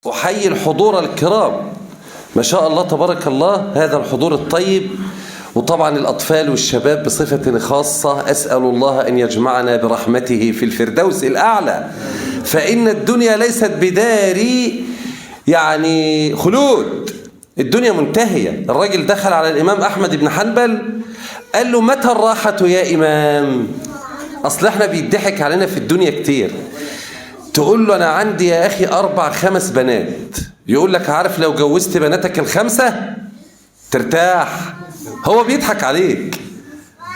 أحيي الحضور الكرام، ما شاء الله تبارك الله، هذا الحضور الطيب، وطبعا الأطفال والشباب بصفة خاصة. أسأل الله أن يجمعنا برحمته في الفردوس الأعلى، فإن الدنيا ليست بدار يعني خلود، الدنيا منتهية. الراجل دخل على الإمام أحمد بن حنبل قال له: متى الراحة يا إمام؟ أصل احنا بيضحك علينا في الدنيا كتير. تقول له: أنا عندي يا أخي 4 5 بنات. يقول لك: عارف لو جوزت بناتك ال5 ترتاح. هو بيضحك عليك،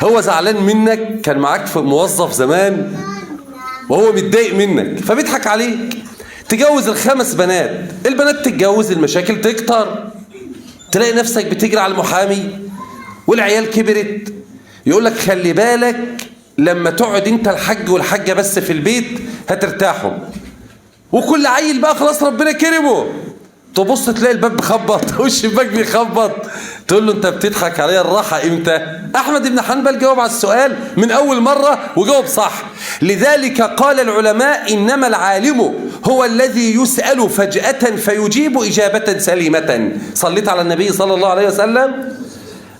هو زعلان منك، كان معاك في موظف زمان وهو متضايق منك فبيضحك عليك. تجوز ال5 بنات، البنات تتجوز، المشاكل تكتر، تلاقي نفسك بتجري على المحامي والعيال كبرت. يقول لك: خلي بالك لما تقعد انت الحج والحجة بس في البيت هترتاحوا، وكل عيل بقى خلاص ربنا كرمه، تبص تلاقي الباب بيخبط والشباك بيخبط، تقول له: انت بتضحك عليا، الراحة امتى؟ احمد بن حنبل جاوب على السؤال من اول مرة وجاوب صح. لذلك قال العلماء: انما العالم هو الذي يسأل فجأة فيجيب إجابة سليمة. صليت على النبي صلى الله عليه وسلم.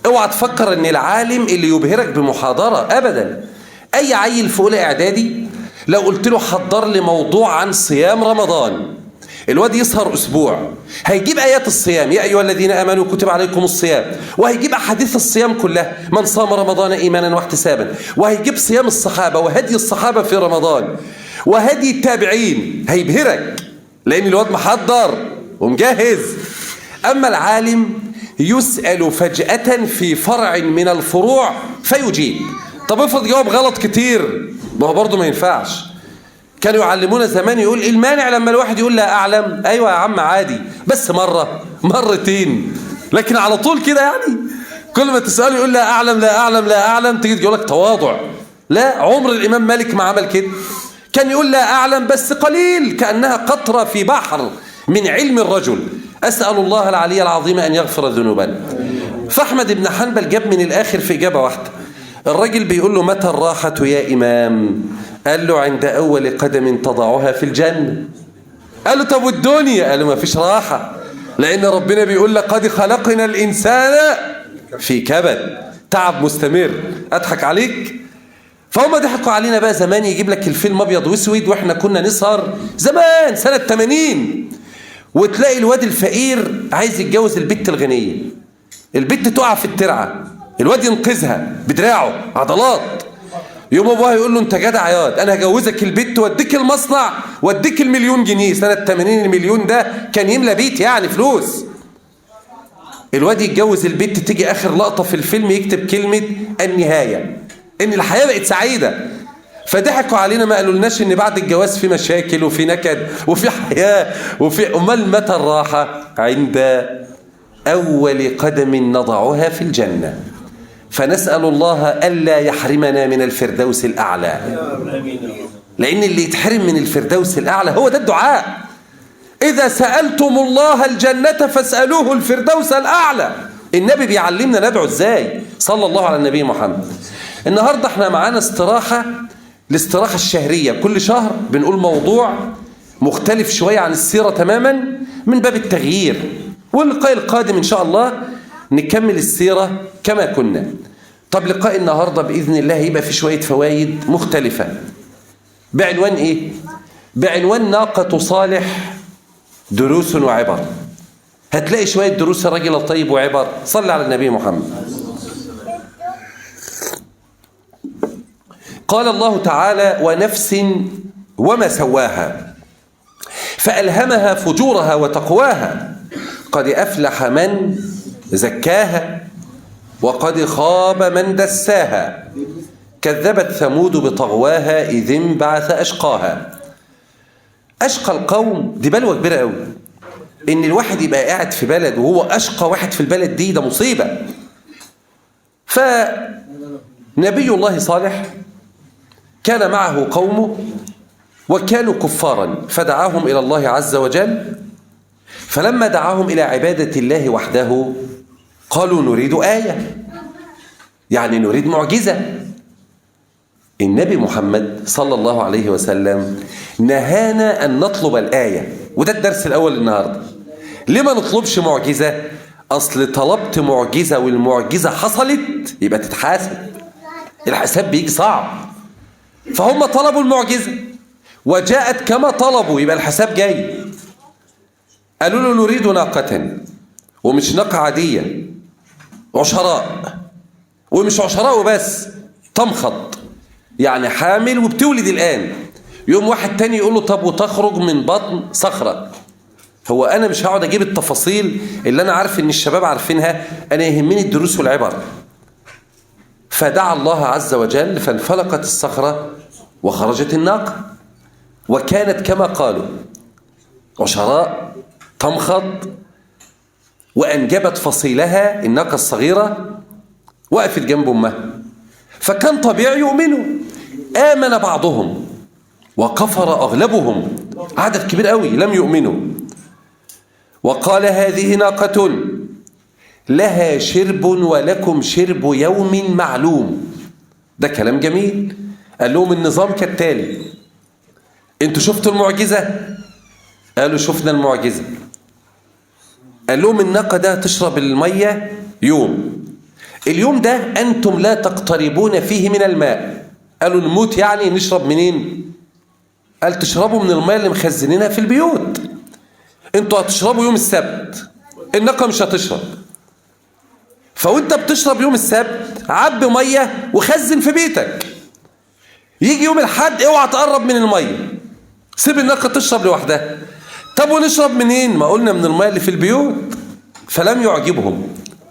اوعى تفكر ان العالم اللي يبهرك بمحاضرة ابدا. اي عيل في اولى اعدادي لو قلت له حضر لي موضوع عن صيام رمضان، الواد يسهر اسبوع، هيجيب ايات الصيام: يا ايها الذين امنوا كتب عليكم الصيام، وهيجيب احاديث الصيام كلها: من صام رمضان ايمانا واحتسابا، وهيجيب صيام الصحابه وهدي الصحابه في رمضان وهدي التابعين. هيبهرك لان الواد محضر ومجهز. اما العالم يسأل فجأة في فرع من الفروع فيجيب. طب افرض جواب غلط كتير، ما هو برضه ما ينفعش. كانوا يعلمونا زمان يقول: ايه المانع لما الواحد يقول لا اعلم؟ ايوه يا عم عادي، بس مرة مرتين، لكن على طول كده يعني كل ما تسأله يقول لا اعلم لا اعلم لا اعلم، تيجي تقول لك تواضع. لا، عمر الامام مالك ما عمل كده، كان يقول لا اعلم بس قليل، كأنها قطرة في بحر من علم الرجل. أسأل الله العلي العظيم أن يغفر ذنوبنا. فأحمد بن حنبل جاب من الآخر في إجابة واحدة. الراجل بيقول له: متى الراحة يا إمام؟ قال له: عند أول قدم تضعها في الجنة. قال له: طب والدنيا؟ قال له: ما فيش راحة، لأن ربنا بيقول: لقد خلقنا الإنسان في كبد، تعب مستمر. أضحك عليك؟ فهم ضحكوا علينا بقى زمان، يجيب لك الفيلم أبيض واسود واحنا كنا نسهر زمان سنة 80، وتلاقي الواد الفقير عايز يتجوز البت الغنية، البت تقع في الترعة، الواد ينقذها بدراعه عضلات، يوم ابوها يقول له: انت جدع يا واد، انا هجوزك البت واديك المصنع واديك ال1,000,000 جنيه. سنة 80 المليون ده كان يملى بيت يعني فلوس. الواد يتجوز البت، تيجي اخر لقطة في الفيلم يكتب كلمة النهاية، ان الحياة بقت سعيدة. فضحكوا علينا، ما قالولناش ان بعد الجواز في مشاكل وفي نكد وفي حياة وفي امال. متى الراحة؟ عند اول قدم نضعها في الجنة. فنسأل الله ألا يحرمنا من الفردوس الأعلى، لأن اللي يتحرم من الفردوس الأعلى هو ده الدعاء: إذا سألتم الله الجنة فاسألوه الفردوس الأعلى. النبي بيعلمنا ندعو إزاي، صلى الله على النبي محمد. النهاردة احنا معانا استراحة، الاستراحة الشهرية، كل شهر بنقول موضوع مختلف شوية عن السيرة تماما من باب التغيير. واللقاء القادم إن شاء الله نكمل السيرة كما كنا. طب لقاء النهاردة بإذن الله يبقى في شوية فوائد مختلفة. بعنوان إيه؟ بعنوان ناقة صالح دروس وعبر. هتلاقي شوية دروس الرجل الطيب وعبر. صلى على النبي محمد. قال الله تعالى: ونفس وما سواها فألهمها فجورها وتقواها قد أفلح من زكاها وقد خاب من دساها كذبت ثمود بطغواها إذ انبعث أشقاها. أشقى القوم دي بلوى كبيرة قوي، إن الواحد يبقى قاعد في بلد وهو أشقى واحد في البلد دي، ده مصيبة. فنبي الله صالح كان معه قومه وكانوا كفارا، فدعاهم إلى الله عز وجل. فلما دعاهم إلى عبادة الله وحده قالوا: نريد آية، يعني نريد معجزة. النبي محمد صلى الله عليه وسلم نهانا أن نطلب الآية، وده الدرس الأول النهاردة. ليه ما نطلبش معجزة؟ أصل طلبت معجزة والمعجزة حصلت يبقى تتحاسب، الحساب بيجي صعب. فهم طلبوا المعجزة وجاءت كما طلبوا، يبقى الحساب جاي. قالوا له نريد ناقة، ومش ناقة عادية، عشراء، ومش عشراء وبس، تمخض يعني حامل وبتولد الآن. يوم واحد تاني يقول له طب وتخرج من بطن صخرة. هو أنا مش هقعد أجيب التفاصيل اللي أنا عارف إن الشباب عارفينها، أنا يهمني الدروس والعبر. فدعا الله عز وجل فانفلقت الصخرة وخرجت الناقة، وكانت كما قالوا عشراء تمخض، وأنجبت فصيلها الناقة الصغيرة، وقفت جنب أمها. فكان طبيعي يؤمنوا. آمن بعضهم وكفر أغلبهم، عدد كبير قوي لم يؤمنوا. وقال هذه ناقة لها شرب ولكم شرب يوم معلوم. ده كلام جميل. قال لهم النظام كالتالي: انتوا شفتوا المعجزة؟ قالوا شفنا المعجزة. قال لهم الناقة ده تشرب المية يوم، اليوم ده أنتم لا تقتربون فيه من الماء. قالوا نموت يعني نشرب منين؟ قال تشربوا من المية اللي مخزنينها في البيوت. انتوا هتشربوا يوم السبت، الناقة مش هتشرب. فوانت بتشرب يوم السبت عب مية وخزن في بيتك، يجي يوم الحد اوعى تقرب من المية، سيب الناقة تشرب لوحدها. طب ونشرب منين؟ ما قلنا من المية اللي في البيوت. فلم يعجبهم.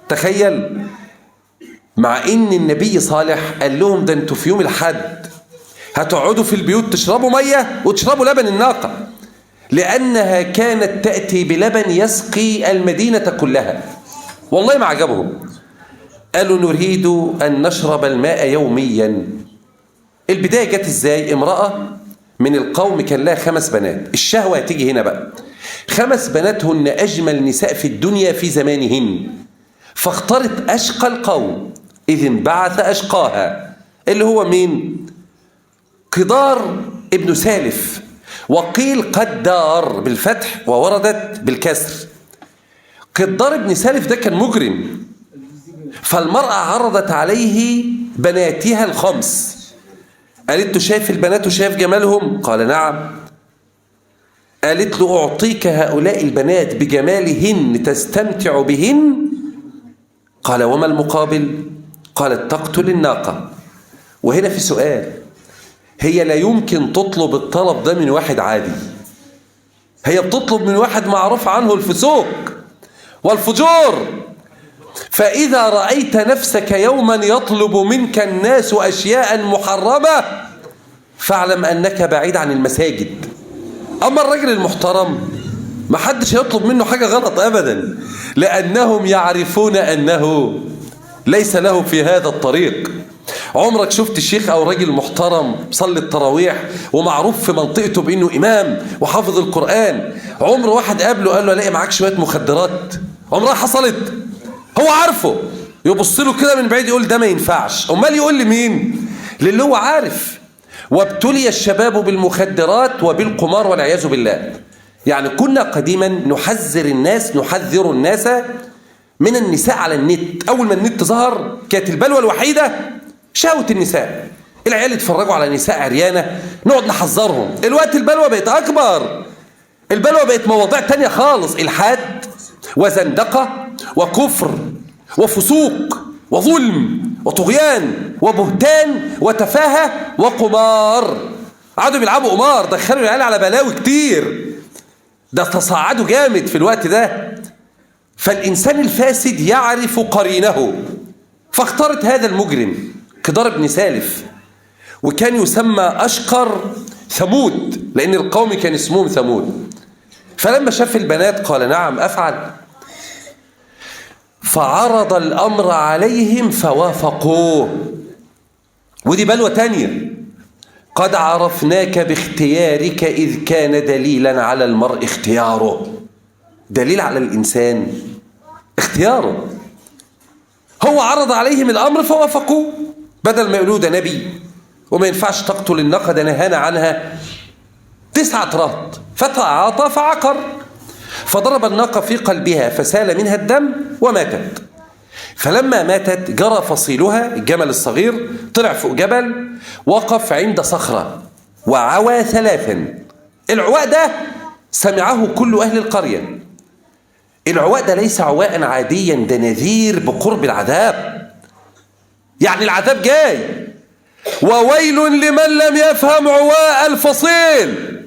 تخيل، مع ان النبي صالح قال لهم ده انتوا في يوم الحد هتقعدوا في البيوت تشربوا مية وتشربوا لبن الناقة، لأنها كانت تأتي بلبن يسقي المدينة كلها. والله ما عجبهم. قالوا نريد أن نشرب الماء يوميا. البداية جت ازاي؟ امرأة من القوم كان لها 5 بنات. الشهوة هتيجي هنا بقى. 5 بنات هن أجمل نساء في الدنيا في زمانهن، فاختارت أشقى القوم إذ انبعث أشقاها، اللي هو مين؟ قدار ابن سالف، وقيل قدار بالفتح ووردت بالكسر. قدار ابن سالف ده كان مجرم، فالمرأة عرضت عليه بناتها ال5. قالت له شايف البنات وشايف جمالهم؟ قال نعم. قالت له أعطيك هؤلاء البنات بجمالهن تستمتع بهن. قال وما المقابل؟ قالت تقتل الناقة. وهنا في سؤال، هي لا يمكن تطلب الطلب ده من واحد عادي، هي بتطلب من واحد معروف عنه الفسوق والفجور. فإذا رأيت نفسك يوما يطلب منك الناس أشياء محرمة فاعلم أنك بعيد عن المساجد. أما الرجل المحترم ما حدش يطلب منه حاجة غلط أبدا، لأنهم يعرفون أنه ليس له في هذا الطريق. عمرك شفت شيخ أو راجل محترم صلي التراويح ومعروف في منطقته بأنه إمام وحافظ القرآن، عمر واحد قابله قال له الاقي معاك شوية مخدرات؟ عمرها حصلت؟ هو عارفه، يبص له كده من بعيد يقول ده ما ينفعش. امال يقول لمين؟ للي هو عارف. وابتلي الشباب بالمخدرات وبالقمار والعياذ بالله. يعني كنا قديما نحذر الناس من النساء على النت. اول ما النت ظهر كانت البلوى الوحيده شهوة النساء. العيال يتفرجوا على نساء عريانه نقعد نحذرهم. الوقت البلوى بقت اكبر، البلوى بقت مواضيع تانية خالص، الحاد وزندقة وكفر وفسوق وظلم وطغيان وبهتان وتفاهة وقمار. قعدوا بيلعبوا قمار، دخلوا العيال على بلاوي كتير، ده تصاعدوا جامد في الوقت ده. فالإنسان الفاسد يعرف قرينه، فاختارت هذا المجرم قدار بن سالف، وكان يسمى أشقر ثمود لأن القوم كان اسمهم ثمود. فلما شاف البنات قال نعم أفعل، فعرض الأمر عليهم فوافقوه. ودي بلوى تانية، قد عرفناك باختيارك إذ كان دليلا على المرء اختياره. دليل على الإنسان اختياره. هو عرض عليهم الأمر 9 رهط، فتعاطى فعقر، فضرب الناقة في قلبها فسال منها الدم وماتت. فلما ماتت جرى فصيلها، الجمل الصغير طلع فوق جبل، وقف عند صخرة وعوى 3. العواء ده سمعه كل أهل القرية. العواء ده ليس عواء عاديا، ده نذير بقرب العذاب، يعني العذاب جاي. وويل لمن لم يفهم عواء الفصيل،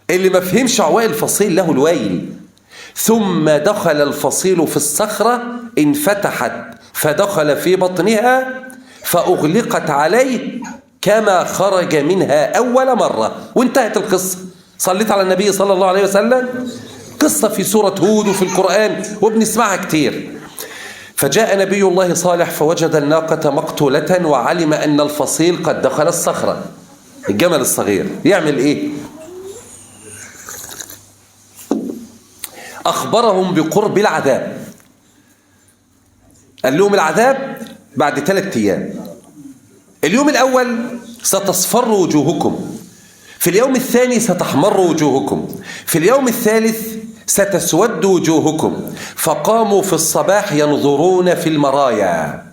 اللي ما فهمش عواء الفصيل له الويل. ثم دخل الفصيل في الصخرة، انفتحت فدخل في بطنها فأغلقت عليه كما خرج منها أول مرة، وانتهت القصة. صليت على النبي صلى الله عليه وسلم. قصة في سورة هود وفي القرآن وبنسمعها كتير. فجاء نبي الله صالح فوجد الناقة مقتولة وعلم أن الفصيل قد دخل الصخرة، الجمل الصغير. يعمل إيه؟ أخبرهم بقرب العذاب، قال لهم العذاب بعد 3 أيام. اليوم الأول ستصفر وجوهكم، في اليوم الثاني ستحمر وجوهكم، في اليوم الثالث ستسود وجوهكم. فقاموا في الصباح ينظرون في المرايا.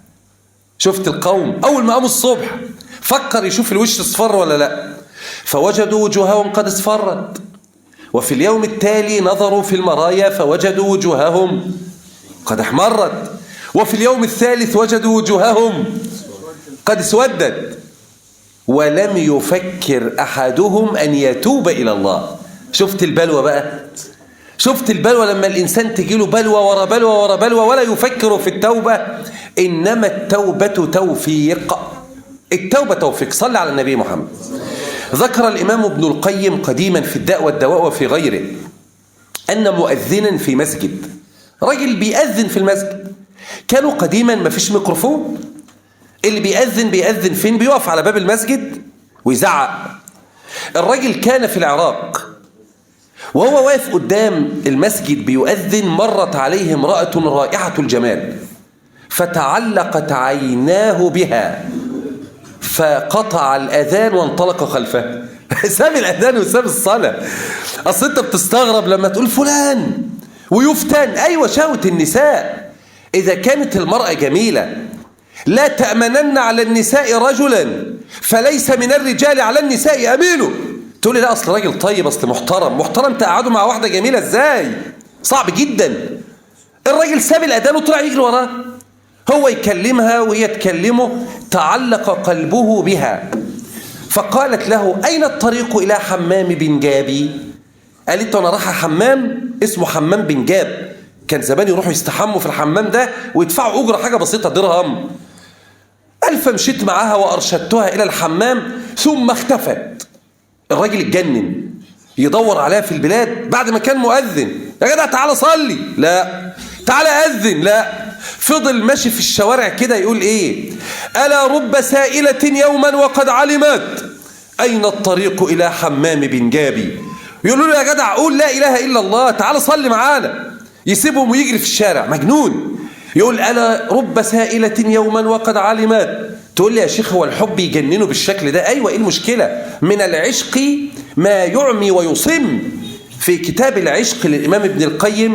شفت القوم أول ما قاموا الصبح فكر يشوف الوش اصفر ولا لا، فوجدوا وجوههم قد اصفرت. وفي اليوم التالي نظروا في المرايا فوجدوا وجوههم قد احمرت. وفي اليوم الثالث وجدوا وجوههم قد اسودت. ولم يفكر أحدهم أن يتوب إلى الله. شفت البلوى بقى؟ شفت البلوى لما الإنسان تجيله بلوى ورا بلوى ورا بلوى ولا يفكر في التوبة. إنما التوبة توفيق، التوبة توفيق. صلى على النبي محمد. ذكر الإمام ابن القيم قديما في الداء والدواء وفي غيره أن مؤذنا في مسجد، رجل بيأذن في المسجد. كانوا قديما ما فيش ميكروفون، اللي بيأذن فين؟ بيقف على باب المسجد ويزعق. الرجل كان في العراق، وهو واقف قدام المسجد بيؤذن، مرت عليه امرأة رائعة الجمال فتعلقت عيناه بها فقطع الأذان وانطلق خلفه. ساب الأذان وساب الصلاة. أصل أنت بتستغرب لما تقول فلان ويفتن. أيوة، شهوة النساء. إذا كانت المرأة جميلة لا تأمنن على النساء رجلا فليس من الرجال على النساء أمينه. تقول لي لا أصل راجل طيب، أصل محترم تقعده مع واحدة جميلة إزاي؟ صعب جدا. الراجل ساب الأذان وطلع يجري وراه، هو يكلمها وهي تكلمه، تعلق قلبه بها. فقالت له أين الطريق إلى حمام بن جابي؟ قالت له أنا رايحة حمام اسمه حمام بن جاب، كان زمان يروحوا يستحموا في الحمام ده ويدفعوا أجرة حاجة بسيطة درهم. قال فمشيت معها وأرشدتها إلى الحمام ثم اختفت. الراجل اتجنن يدور عليها في البلاد بعد ما كان مؤذن. يا جدع تعالى صلي، لا. تعالى أذن، لا. فضل ماشي في الشوارع كده يقول ايه؟ ألا رب سائلة يوما وقد علمت أين الطريق إلى حمام بن جابي. يقولوا له يا جدع قول لا إله إلا الله، تعالى صلي معانا. يسيبهم ويجري في الشارع مجنون. يقول ألا رب سائلة يوما وقد علمت. تقول لي يا شيخ هو الحب يجننه بالشكل ده؟ أيوة، إيه المشكلة؟ من العشق ما يعمي ويصم. في كتاب العشق للإمام ابن القيم،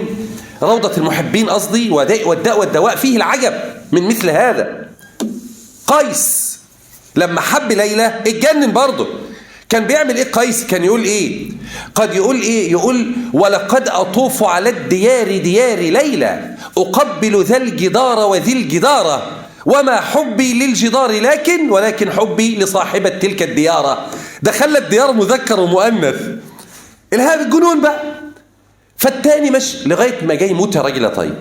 روضة المحبين قصدي، والداء والدواء، فيه العجب من مثل هذا. قيس لما حب ليلى اتجنن برضه. كان بيعمل ايه قيس؟ كان يقول ايه؟ قد يقول ايه؟ يقول ولقد اطوف على الديار ديار ليلى اقبل ذا الجدار وذي الجدارة وما حبي للجدار ولكن حبي لصاحبة تلك الديارة. ده خلى الديار مذكر ومؤنث. الهاب الجنون بقى. فالتاني مش لغاية ما جاي يموت يا راجل يا طيب.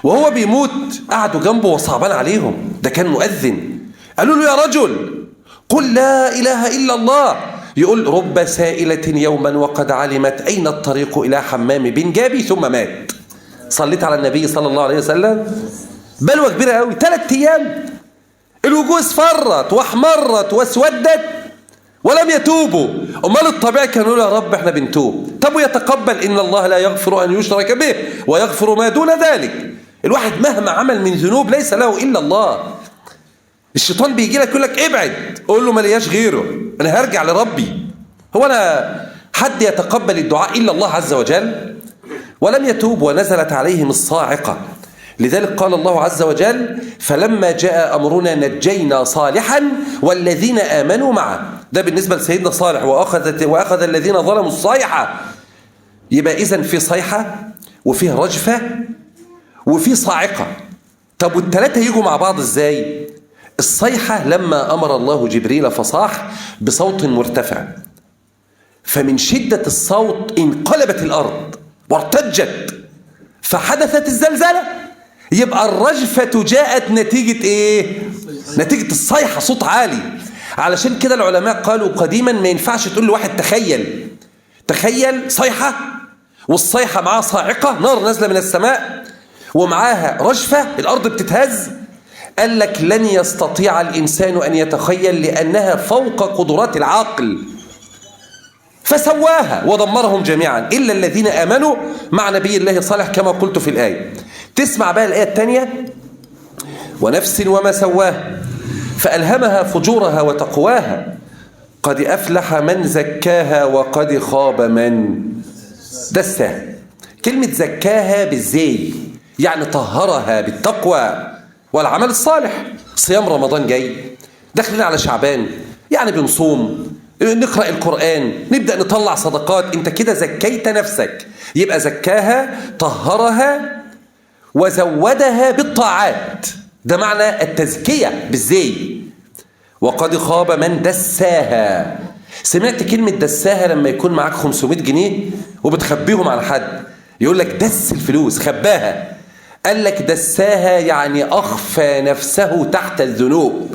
وهو بيموت قعدوا جنبه وصعبان عليهم، ده كان مؤذن. قالوا له يا رجل قل لا إله إلا الله. يقول رب سائلة يوما وقد علمت أين الطريق إلى حمام بن جابي، ثم مات. صليت على النبي صلى الله عليه وسلم. بلوى كبيرة قوي. 3 أيام الوجوه اصفرت واحمرت واسودت ولم يتوبوا. امال الطبيعي كانوا يقولوا يا رب احنا بنتوب. طب ويتقبل ان الله لا يغفر ان يشرك به ويغفر ما دون ذلك. الواحد مهما عمل من ذنوب ليس له الا الله. الشيطان بيجي لك يقول لك ابعد، قول له ما لياش غيره، انا هرجع لربي. هو انا حد يتقبل الدعاء إلا الله عز وجل؟ ولم يتوب ونزلت عليهم الصاعقة. لذلك قال الله عز وجل فلما جاء أمرنا نجينا صالحا والذين آمنوا معه. ده بالنسبة لسيدنا صالح، وأخذ الذين ظلموا الصيحة. يبقى إذن في صيحة وفيه رجفة وفيه صاعقة. طب والثلاثة يجوا مع بعض إزاي؟ الصيحة لما أمر الله جبريل فصاح بصوت مرتفع، فمن شدة الصوت انقلبت الأرض وارتجت فحدثت الزلزلة. يبقى الرجفة جاءت نتيجة إيه؟ نتيجة الصيحة، صوت عالي. علشان كده العلماء قالوا قديما ما ينفعش تقول لواحد تخيل صيحة، والصيحة معاها صاعقة، نار نازلة من السماء، ومعاها رجفة الأرض بتتهز. قال لك لن يستطيع الإنسان أن يتخيل لأنها فوق قدرات العقل، فسواها ودمرهم جميعا إلا الذين آمنوا مع نبي الله صالح كما قلت في الآية. تسمع بقى الآية الثانية ونفس وما سواها فألهمها فجورها وتقواها قد أفلح من زكاها وقد خاب من دساها. كلمة زكاها بالزي يعني طهرها بالتقوى والعمل الصالح. صيام رمضان جاي، داخلين على شعبان، يعني بنصوم، نقرأ القرآن، نبدأ نطلع صدقات، انت كده زكيت نفسك. يبقى زكاها طهرها وزودها بالطاعات، ده معنى التزكية بالزي. وقد خاب من دساها. سمعت كلمة دساها لما يكون معاك 500 جنيه وبتخبيهم على حد، يقول لك دس الفلوس، خباها. قال لك دساها يعني أخفى نفسه تحت الذنوب،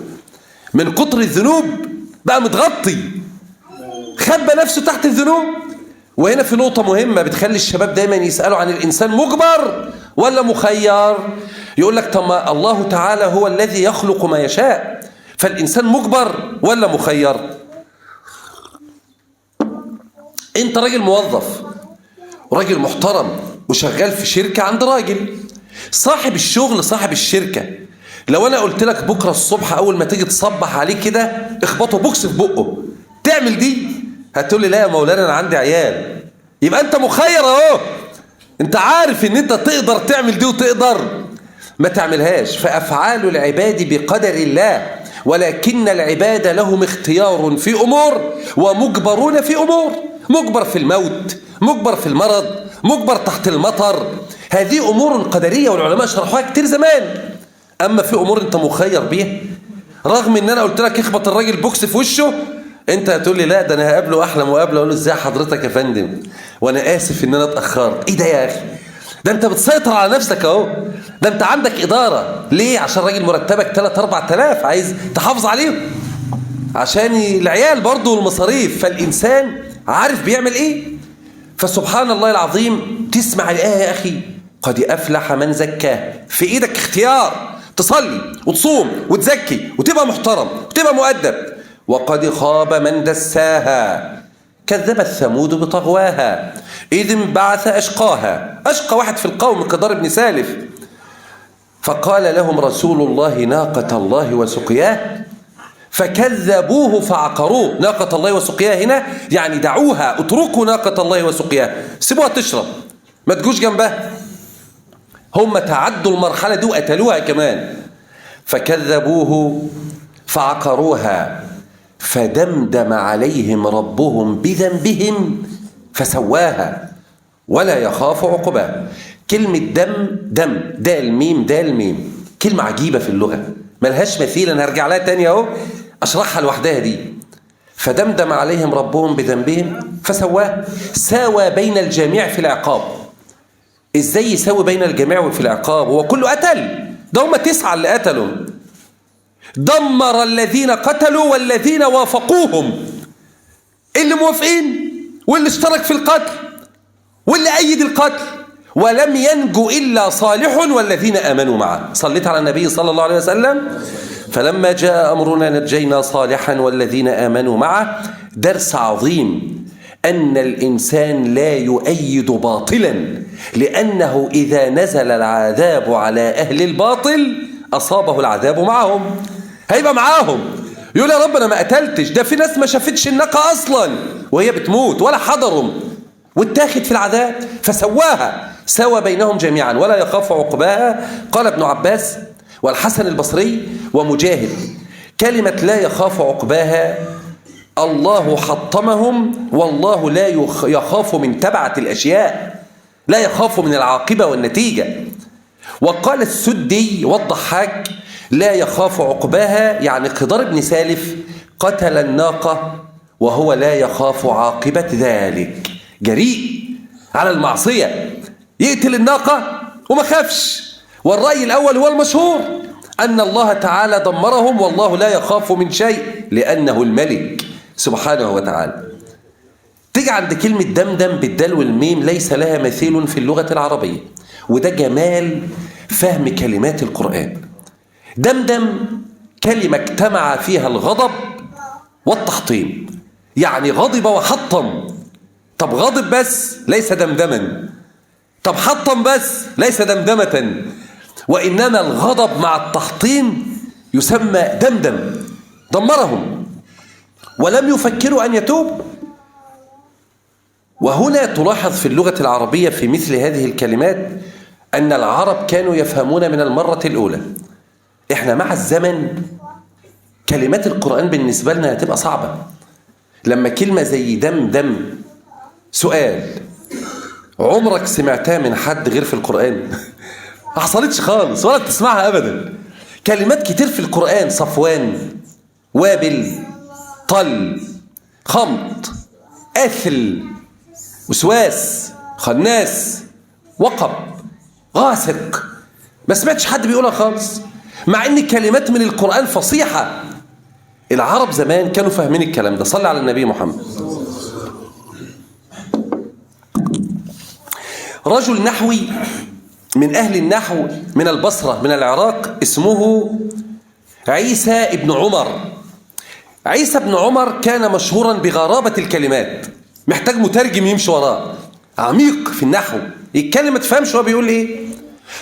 من كتر الذنوب بقى متغطي، خبى نفسه تحت الذنوب. وهنا في نقطة مهمة بتخلي الشباب دايما يسألوا عن الإنسان مجبر ولا مخير. يقول لك طب ما الله تعالى هو الذي يخلق ما يشاء، فالإنسان مجبر ولا مخير؟ انت راجل موظف، راجل محترم وشغال في شركة عند راجل صاحب الشغل، صاحب الشركة. لو انا قلت لك بكرة الصبح اول ما تيجي تصبح عليه كده اخبطه بوكس في بقه، تعمل دي؟ هتقول لي لا يا مولانا انا عندي عيال. يبقى انت مخير اهو، انت عارف ان انت تقدر تعمل دي وتقدر ما تعملهاش. فافعال العباد بقدر الله، ولكن العباد لهم اختيار في امور ومجبرون في امور. مجبر في الموت، مجبر في المرض، مجبر تحت المطر. هذه امور قدريه والعلماء شرحوها كتير زمان. اما في امور انت مخير بيها، رغم ان انا قلت لك اخبط الراجل بوكس في وشه، انت هتقول لي لا ده انا هقابله احلى مقابله، اقول له ازاي حضرتك يا فندم وانا اسف ان انا اتاخرت. ايه ده يا اخي؟ ده انت بتسيطر على نفسك اهو، ده انت عندك اداره. ليه؟ عشان راجل مرتبك 3-4 آلاف عايز تحافظ عليهم، عشان العيال برضه والمصاريف. فالانسان عارف بيعمل ايه. فسبحان الله العظيم تسمع الايه يا اخي قد افلح من زكاه. في ايدك اختيار تصلي وتصوم وتزكي وتبقى محترم وتبقى مؤدب. وقد خاب من دساها كذبت ثمود بطغواها إذ انبعث أشقاها. أشقى واحد في القوم قدار بن سالف. فقال لهم رسول الله ناقة الله وسقياه فكذبوه فعقروه. ناقة الله وسقياه هنا يعني دعوها، اتركوا ناقة الله وسقياه، سيبوها تشرب، ما تجوش جنبها. هم تعدوا المرحلة دي وقتلوها كمان. فكذبوه فعقروها فدمدم عليهم ربهم بذنبهم فسواها ولا يخاف عقباها. كلمة دم دال ميم دال ميم، كلمة عجيبة في اللغة ملهاش مثيل. أنا هرجع لها تاني اهو أشرحها لوحدها دي. فدمدم عليهم ربهم بذنبهم فسواها، ساوى بين الجميع في العقاب. إزاي يساوي بين الجميع في العقاب؟ هو كله قتل، ده هم 9 اللي قتلوا. دمر الذين قتلوا والذين وافقوهم، اللي موافقين واللي اشترك في القتل واللي أيد القتل. ولم ينجو إلا صالح والذين آمنوا معه. صليت على النبي صلى الله عليه وسلم. فلما جاء أمرنا نجينا صالحا والذين آمنوا معه. درس عظيم أن الإنسان لا يؤيد باطلا، لأنه إذا نزل العذاب على أهل الباطل أصابه العذاب معهم، هيبقى معاهم. يقول يا رب أنا ما قتلتش، ده في ناس ما شافتش الناقة أصلا وهي بتموت ولا حضرهم، واتاخد في العذاب فسواها، سوى بينهم جميعا ولا يخاف عقباها. قال ابن عباس والحسن البصري ومجاهد: كلمة لا يخاف عقباها الله حطمهم، والله لا يخاف من تبعة الأشياء، لا يخاف من العاقبة والنتيجة. وقال السدي والضحاك: لا يخاف عقباها يعني قدار بن سالف قتل الناقة وهو لا يخاف عاقبة ذلك، جريء على المعصية يقتل الناقة وما خافش. والرأي الأول هو المشهور أن الله تعالى دمرهم والله لا يخاف من شيء لأنه الملك سبحانه وتعالى. تيجي عند كلمة دمدم بالدال والميم ليس لها مثيل في اللغة العربية، وده جمال فهم كلمات القرآن. دمدم كلمة اجتمع فيها الغضب والتحطيم، يعني غضب وحطم. طب غضب بس ليس دمدما، طب حطم بس ليس دمدمة، وإنما الغضب مع التحطيم يسمى دمدم. دمرهم ولم يفكروا أن يتوبوا. وهنا تلاحظ في اللغة العربية في مثل هذه الكلمات أن العرب كانوا يفهمون من المرة الأولى. إحنا مع الزمن كلمات القرآن بالنسبة لنا هتبقى صعبة. لما كلمة زي دمدم، سؤال، عمرك سمعتها من حد غير في القرآن؟ ما حصلتش خالص ولا تسمعها أبدا. كلمات كتير في القرآن: صفوان، وابل، طل، خمط، أثل، وسواس، خناس، وقب، غاسق، ما سمعتش حد بيقولها خالص، مع ان كلمات من القرآن فصيحة. العرب زمان كانوا فاهمين الكلام ده. صلى على النبي محمد. رجل نحوي من أهل النحو من البصرة من العراق اسمه عيسى ابن عمر. عيسى ابن عمر كان مشهورا بغرابة الكلمات، محتاج مترجم يمشي وراه، عميق في النحو، يتكلم ما تفهمش هو بيقول ايه.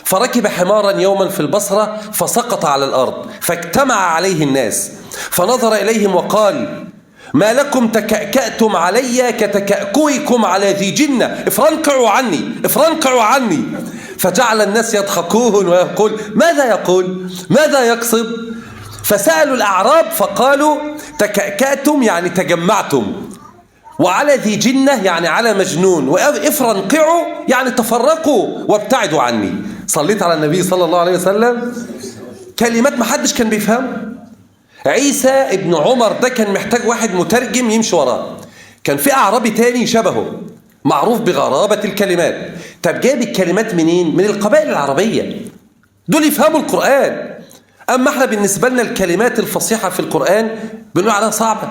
فركب حمارا يوما في البصرة فسقط على الأرض، فاجتمع عليه الناس فنظر إليهم وقال: ما لكم تكأكأتم علي كتكأكئكم على ذي جنة، افرنقعوا عني، افرنقعوا عني. فجعل الناس يضحكون ويقول: ماذا يقول؟ ماذا يقصد؟ فسألوا الأعراب فقالوا: تكأكأتم يعني تجمعتم، وعلى ذي جنة يعني على مجنون، وافرنقعوا يعني تفرقوا وابتعدوا عني. صليت على النبي صلى الله عليه وسلم. كلمات ما حدش كان بيفهم. عيسى ابن عمر ده كان محتاج واحد مترجم يمشي وراه. كان في أعرابي تاني شبهه معروف بغرابة الكلمات. طب جايب الكلمات منين؟ من القبائل العربية، دول يفهموا القرآن. أما احنا بالنسبة لنا الكلمات الفصيحة في القرآن بنقول عليها صعبة.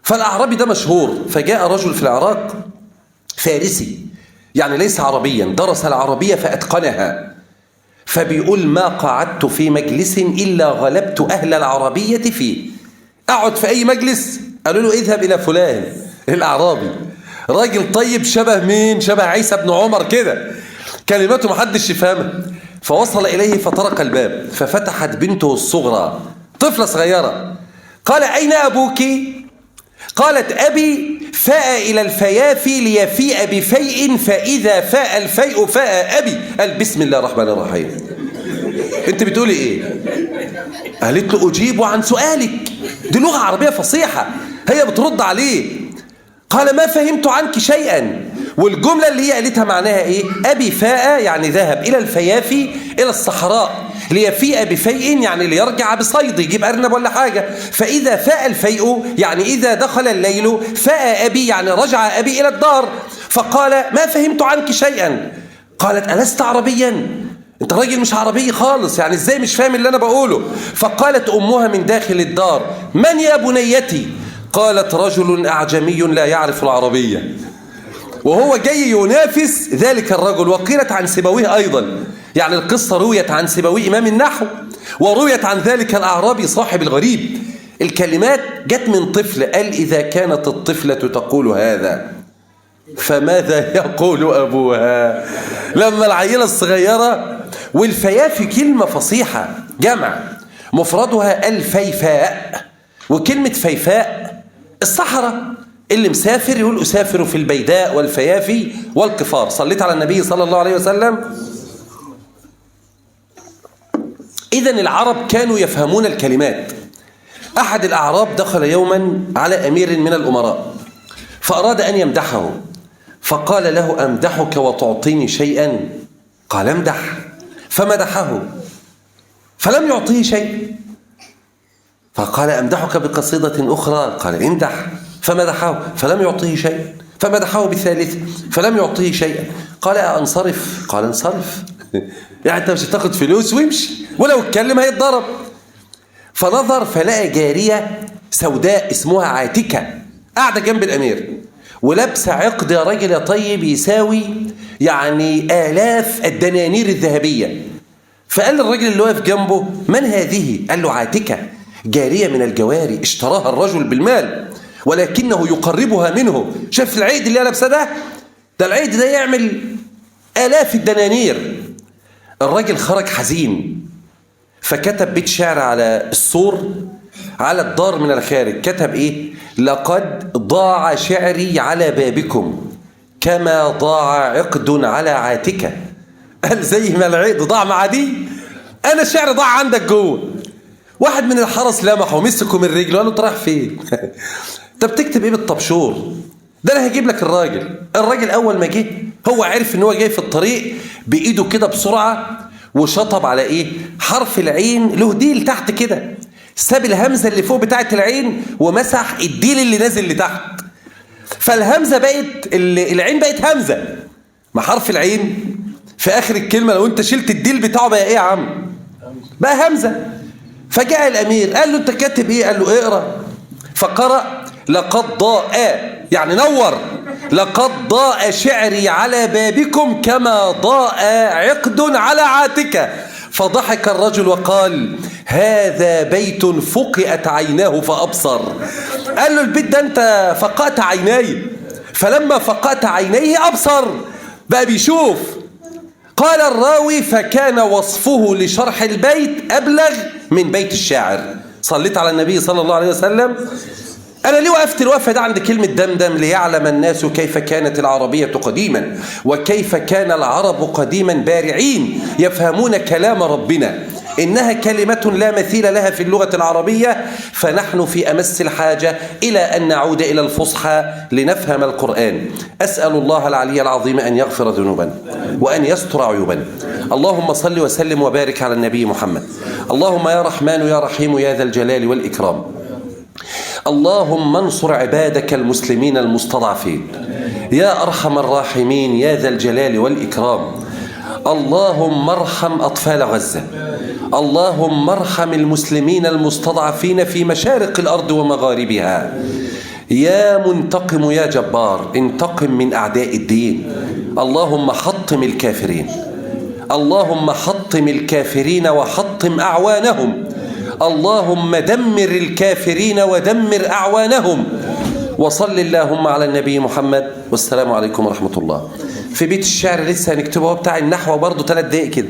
فالأعرابي ده مشهور. فجاء رجل في العراق فارسي، يعني ليس عربيا، درس العربية فأتقنها. فبيقول: ما قعدت في مجلس إلا غلبت أهل العربية فيه. أقعد في أي مجلس قالوا له: اذهب إلى فلان الأعرابي، راجل طيب شبه مين؟ شبه عيسى بن عمر كده، كلماته محدش يفهمها. فوصل إليه فطرق الباب، ففتحت بنته الصغرى طفلة صغيرة. قال: أين أبوك؟ قالت: أبي فاء إلى الفيافي ليفيء بفيء، فإذا فاء الفيء فاء أبي. قال: بسم الله الرحمن الرحيم. أنت بتقولي إيه؟ قالت له: أجيب عن سؤالك. دي لغة عربية فصيحة، هي بترد عليه. قال: ما فهمت عنك شيئا. والجملة اللي هي قالتها معناها إيه؟ أبي فاء يعني ذهب إلى الفيافي إلى الصحراء، ليفيء بفيء يعني ليرجع بصيد، يجيب أرنب ولا حاجة. فإذا فاء الفيء يعني إذا دخل الليل، فاء أبي يعني رجع أبي إلى الدار. فقال: ما فهمت عنك شيئا. قالت: ألست عربيا؟ أنت راجل مش عربي خالص، يعني إزاي مش فاهم اللي أنا بقوله؟ فقالت أمها من داخل الدار: من يا بنيتي؟ قالت: رجل أعجمي لا يعرف العربية. وهو جاي ينافس ذلك الرجل. وقيلت عن سيبويه أيضا، يعني القصة رويت عن سيبويه إمام النحو، ورويت عن ذلك الأعرابي صاحب الغريب. الكلمات جت من طفل. قال: إذا كانت الطفلة تقول هذا فماذا يقول أبوها؟ لما العيلة الصغيرة. والفيافي كلمة فصيحة جمع، مفردها الفيفاء، وكلمة فيفاء الصحراء، اللي مسافر يقول أسافر في البيداء والفيافي والقفار. صليت على النبي صلى الله عليه وسلم. إذن العرب كانوا يفهمون الكلمات. أحد الأعراب دخل يوما على أمير من الأمراء فأراد أن يمدحه، فقال له: أمدحك وتعطيني شيئا؟ قال: امدح. فمدحه فلم يعطيه شيء. فقال: أمدحك بقصيدة أخرى؟ قال: امدح. فمدحه فلم يعطيه شيء. فمدحه بثالث فلم يعطيه شيئا. قال: أنصرف؟ قال: انصرف. يعني أنت مش هتاخد فلوس وامشي، ولو اتكلم هيتضرب. فنظر فلقى جارية سوداء اسمها عاتكة قاعدة جنب الأمير ولابسة عقد يا راجل يا طيب يساوي يعني آلاف الدنانير الذهبية. فقال للراجل اللي واقف جنبه: من هذه؟ قال له: عاتكة، جارية من الجواري اشتراها الرجل بالمال ولكنه يقربها منه. شاف العقد اللي لابسه ده العقد ده يعمل آلاف الدنانير. الراجل خرج حزين فكتب بيت شعر على السور على الدار من الخارج. كتب ايه؟ لقد ضاع شعري على بابكم كما ضاع عقد على عاتكة. قال زي ما العقد ضاع مع دي انا الشعر ضاع عندك جوه. واحد من الحرس لمحه ومسكه من رجله وقال له: انت رايح فين؟ انت بتكتب ايه بالطبشور ده؟ انا هجيب لك الراجل. الراجل اول ما جه هو عرف ان هو جاي في الطريق بايده كده بسرعه وشطب على ايه؟ حرف العين له ديل تحت كده، ساب الهمزه اللي فوق بتاعه العين ومسح الديل اللي نازل لتحت. فالهمزه بقت العين بقت همزه مع حرف العين في اخر الكلمه. لو انت شلت الديل بتاعه بقى ايه يا عم؟ بقى همزه. فجاء الامير قال له: انت كاتب ايه؟ قال له: اقرا. فقرأ: لقد ضاء، يعني نور، لقد ضاء شعري على بابكم كما ضاء عقد على عاتكة. فضحك الرجل وقال: هذا بيت فقئت عيناه فأبصر. قال له: البيت ده انت فقأت عيني، فلما فقأت عينيه أبصر، بقى بيشوف. قال الراوي: فكان وصفه لشرح البيت أبلغ من بيت الشاعر. صليت على النبي صلى الله عليه وسلم. أنا ليه وقفت الوقفة ده عند كلمة دمدم؟ ليعلم الناس كيف كانت العربية قديما وكيف كان العرب قديما بارعين يفهمون كلام ربنا. إنها كلمة لا مثيل لها في اللغة العربية، فنحن في أمس الحاجة إلى أن نعود إلى الفصحى لنفهم القرآن. أسأل الله العلي العظيم أن يغفر ذنوبنا وأن يستر عيوبنا. اللهم صل وسلم وبارك على النبي محمد. اللهم يا رحمن يا رحيم يا ذا الجلال والإكرام، اللهم انصر عبادك المسلمين المستضعفين يا أرحم الراحمين يا ذا الجلال والإكرام. اللهم ارحم أطفال غزة، اللهم ارحم المسلمين المستضعفين في مشارق الأرض ومغاربها. يا منتقم يا جبار انتقم من أعداء الدين. اللهم حطم الكافرين، اللهم حطم الكافرين وحطم أعوانهم. اللهم دمر الكافرين ودمر أعوانهم. وصل اللهم على النبي محمد، والسلام عليكم ورحمة الله. في بيت الشعر لسه هنكتبه بتاع النحو برضه 3 دقايق كده.